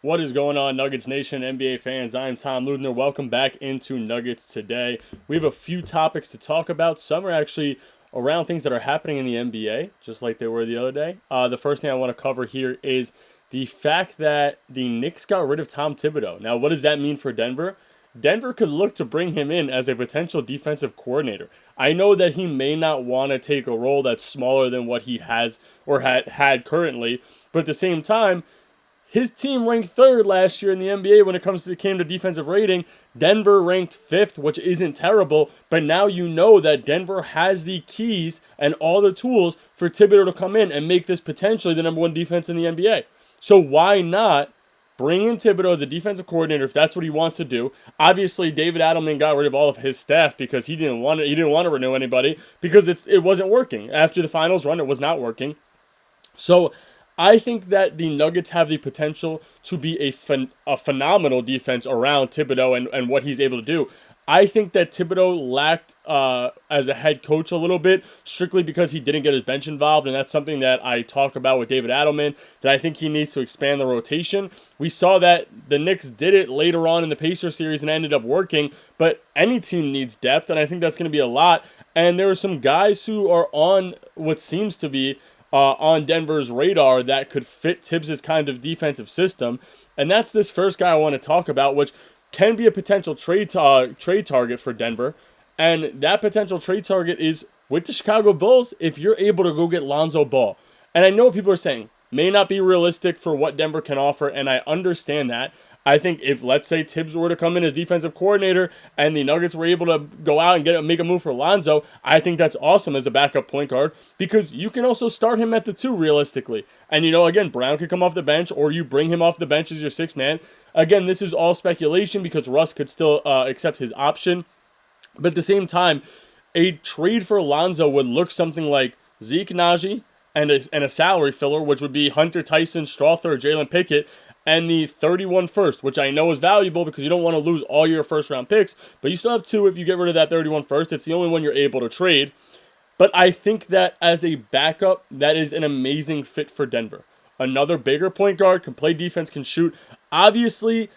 What is going on, Nuggets Nation, NBA fans? I am Tom Leuthner. Welcome back into Nuggets Today. We have a few topics to talk about. Some are actually around things that are happening in the NBA, just like they were the other day. The first thing I want to cover here is the fact that the Knicks got rid of Tom Thibodeau. Now, what does that mean for Denver? Denver could look to bring him in as a potential defensive coordinator. I know that he may not want to take a role that's smaller than what he has or had currently, but at the same time, his team ranked third last year in the NBA when it came to defensive rating. Denver ranked fifth, which isn't terrible, but now you know that Denver has the keys and all the tools for Thibodeau to come in and make this potentially the number one defense in the NBA. So why not bring in Thibodeau as a defensive coordinator if that's what he wants to do? Obviously, David Adelman got rid of all of his staff because he didn't want to renew anybody because it wasn't working. After the finals run, it was not working. So I think that the Nuggets have the potential to be a phenomenal defense around Thibodeau and what he's able to do. I think that Thibodeau lacked as a head coach a little bit, strictly because he didn't get his bench involved, and that's something that I talk about with David Adelman, that I think he needs to expand the rotation. We saw that the Knicks did it later on in the Pacers series and ended up working, but any team needs depth, and I think that's going to be a lot. And there are some guys who are on what seems to be on Denver's radar that could fit Tibbs' kind of defensive system. And that's this first guy I want to talk about, which can be a potential trade target for Denver. And that potential trade target is with the Chicago Bulls if you're able to go get Lonzo Ball. And I know people are saying may not be realistic for what Denver can offer, and I understand that. I think if, let's say, Tibbs were to come in as defensive coordinator and the Nuggets were able to go out and make a move for Lonzo, I think that's awesome as a backup point guard because you can also start him at the 2 realistically. And, again, Brown could come off the bench or you bring him off the bench as your 6th man. Again, this is all speculation because Russ could still accept his option. But at the same time, a trade for Lonzo would look something like Zeke Naji and a salary filler, which would be Hunter Tyson, Strother, or Jalen Pickett, and the 31 first, which I know is valuable because you don't want to lose all your first-round picks, but you still have 2 if you get rid of that 31 first. It's the only one you're able to trade. But I think that as a backup, that is an amazing fit for Denver. Another bigger point guard, can play defense, can shoot. Obviously,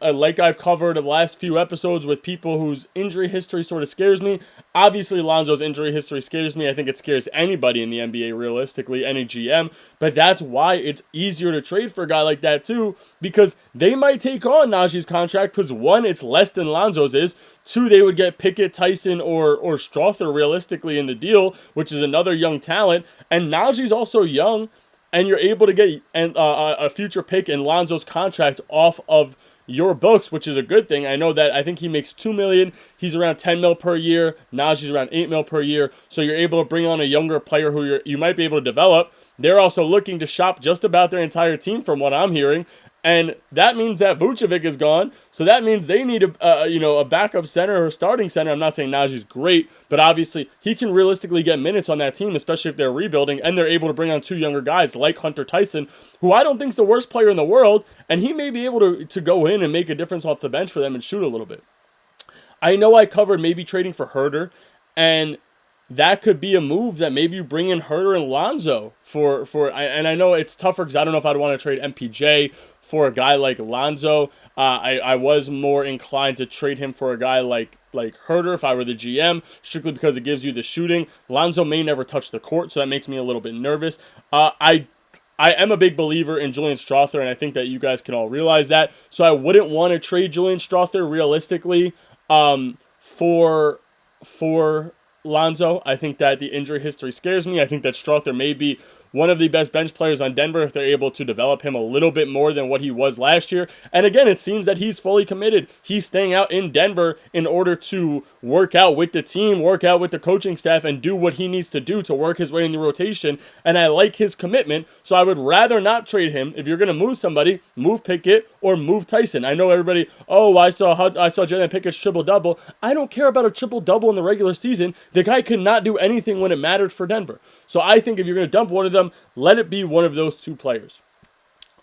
like I've covered the last few episodes with people whose injury history sort of scares me. Obviously, Lonzo's injury history scares me. I think it scares anybody in the NBA, realistically, any GM. But that's why it's easier to trade for a guy like that, too, because they might take on Naji's contract because, 1, it's less than Lonzo's is. 2, they would get Pickett, Tyson, or Strother realistically in the deal, which is another young talent. And Naji's also young. And you're able to get a future pick in Lonzo's contract off of your books, which is a good thing. I think he makes $2 million. He's around $10 million per year. Naji's around $8 million per year. So you're able to bring on a younger player who you might be able to develop. They're also looking to shop just about their entire team, from what I'm hearing. And that means that Vucevic is gone. So that means they need a backup center or a starting center. I'm not saying Naji's great, but obviously he can realistically get minutes on that team, especially if they're rebuilding and they're able to bring on 2 younger guys like Hunter Tyson, who I don't think is the worst player in the world, and he may be able to go in and make a difference off the bench for them and shoot a little bit. I know I covered maybe trading for Herter, and that could be a move that maybe you bring in Herter and Lonzo and I know it's tougher because I don't know if I'd want to trade MPJ for a guy like Lonzo. I was more inclined to trade him for a guy like Herter if I were the GM, strictly because it gives you the shooting. Lonzo may never touch the court, so that makes me a little bit nervous. I am a big believer in Julian Strother, and I think that you guys can all realize that. So I wouldn't want to trade Julian Strother realistically for Lonzo. I think that the injury history scares me. I think that Strother may be one of the best bench players on Denver if they're able to develop him a little bit more than what he was last year. And again, it seems that he's fully committed. He's staying out in Denver in order to work out with the team, work out with the coaching staff, and do what he needs to do to work his way in the rotation. And I like his commitment, so I would rather not trade him. If you're going to move somebody, move Pickett or move Tyson. I know everybody, I saw Jalen Pickett's triple-double. I don't care about a triple-double in the regular season. The guy could not do anything when it mattered for Denver. So I think if you're going to dump one of them, let it be one of those 2 players.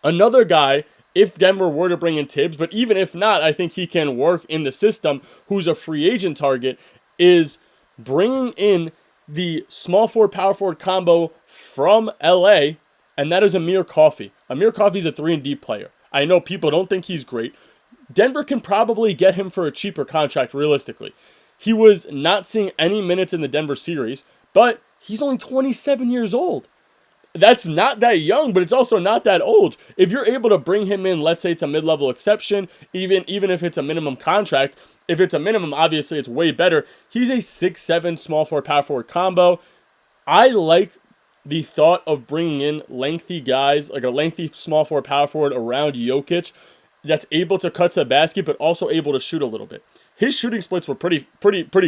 Another guy, if Denver were to bring in Tibbs, but even if not, I think he can work in the system, who's a free agent target, is bringing in the small forward, power forward combo from LA, and that is Amir Coffey. Amir Coffey's a 3-and-D player. I know people don't think he's great. Denver can probably get him for a cheaper contract realistically. He was not seeing any minutes in the Denver series, but he's only 27 years old. That's not that young, but it's also not that old. If you're able to bring him in, let's say it's a mid-level exception, even if it's a minimum contract, if it's a minimum, obviously it's way better. He's a 6'7" small forward, power forward combo. I like the thought of bringing in lengthy guys, like a lengthy small forward, power forward around Jokic that's able to cut to the basket, but also able to shoot a little bit. His shooting splits were pretty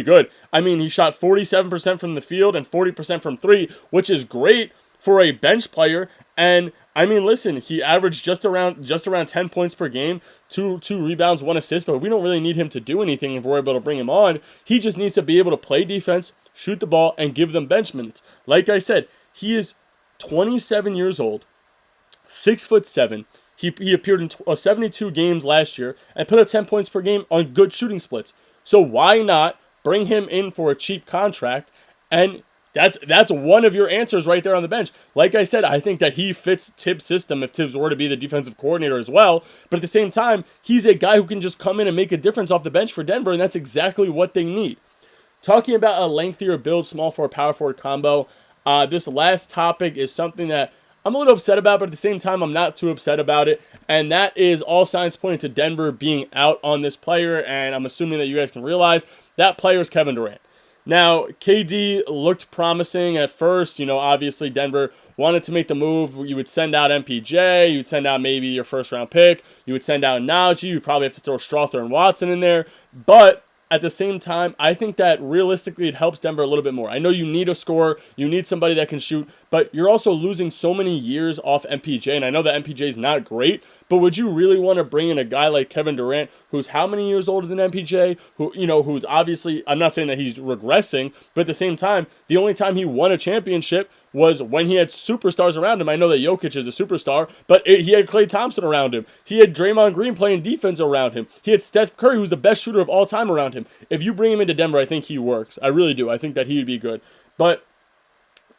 good. I mean, he shot 47% from the field and 40% from three, which is great for a bench player. And I mean, listen, he averaged just around 10 points per game, two rebounds, 1 assist, but we don't really need him to do anything if we're able to bring him on. He just needs to be able to play defense, shoot the ball, and give them bench minutes. Like I said, he is 27 years old, 6'7". He appeared in 72 games last year and put up 10 points per game on good shooting splits. So why not bring him in for a cheap contract? And that's one of your answers right there on the bench. Like I said, I think that he fits Tibbs' system if Tibbs were to be the defensive coordinator as well. But at the same time, he's a guy who can just come in and make a difference off the bench for Denver, and that's exactly what they need. Talking about a lengthier build, small forward, power forward combo, this last topic is something that I'm a little upset about, but at the same time, I'm not too upset about it. And that is all signs pointing to Denver being out on this player. And I'm assuming that you guys can realize that player is Kevin Durant. Now, KD looked promising at first. Obviously, Denver wanted to make the move. You would send out MPJ. You'd send out maybe your first-round pick. You would send out Najee. You'd probably have to throw Strother and Watson in there. But at the same time, I think that realistically it helps Denver a little bit more. I know you need a scorer, you need somebody that can shoot, but you're also losing so many years off MPJ, and I know that MPJ is not great, but would you really want to bring in a guy like Kevin Durant, who's how many years older than MPJ, who's obviously, I'm not saying that he's regressing, but at the same time, the only time he won a championship was when he had superstars around him. I know that Jokic is a superstar, but he had Klay Thompson around him. He had Draymond Green playing defense around him. He had Steph Curry, who's the best shooter of all time, around him. If you bring him into Denver, I think he works. I really do. I think that he would be good. But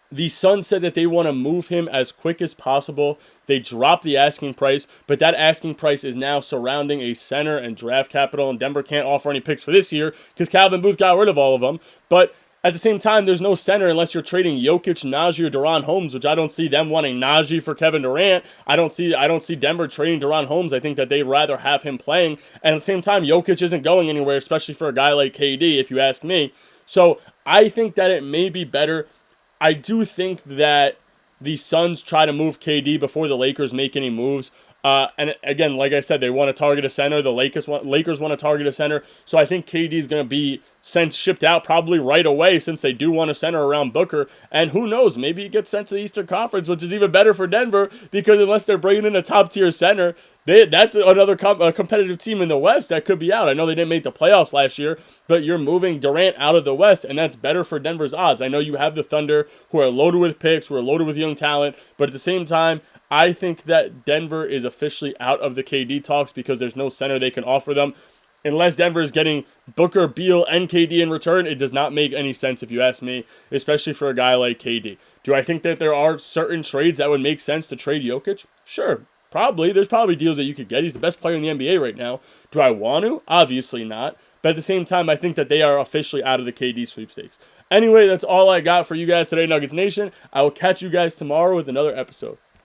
the Suns said that they want to move him as quick as possible. They dropped the asking price, but that asking price is now surrounding a center and draft capital, and Denver can't offer any picks for this year because Calvin Booth got rid of all of them. But at the same time, there's no center unless you're trading Jokic, Najee, or Durant Holmes, which I don't see them wanting Najee for Kevin Durant. I don't see Denver trading Durant Holmes. I think that they'd rather have him playing. And at the same time, Jokic isn't going anywhere, especially for a guy like KD, if you ask me. So I think that it may be better. I do think that the Suns try to move KD before the Lakers make any moves. And again, like I said, they want to target a center. The Lakers want to target a center. So I think KD is going to be shipped out probably right away since they do want a center around Booker. And who knows, maybe he gets sent to the Eastern Conference, which is even better for Denver because unless they're bringing in a top-tier center, that's another competitive team in the West that could be out. I know they didn't make the playoffs last year, but you're moving Durant out of the West, and that's better for Denver's odds. I know you have the Thunder, who are loaded with picks, who are loaded with young talent, but at the same time, I think that Denver is officially out of the KD talks because there's no center they can offer them. Unless Denver is getting Booker, Beal, and KD in return, it does not make any sense if you ask me, especially for a guy like KD. Do I think that there are certain trades that would make sense to trade Jokic? Sure, probably. There's probably deals that you could get. He's the best player in the NBA right now. Do I want to? Obviously not. But at the same time, I think that they are officially out of the KD sweepstakes. Anyway, that's all I got for you guys today, Nuggets Nation. I will catch you guys tomorrow with another episode.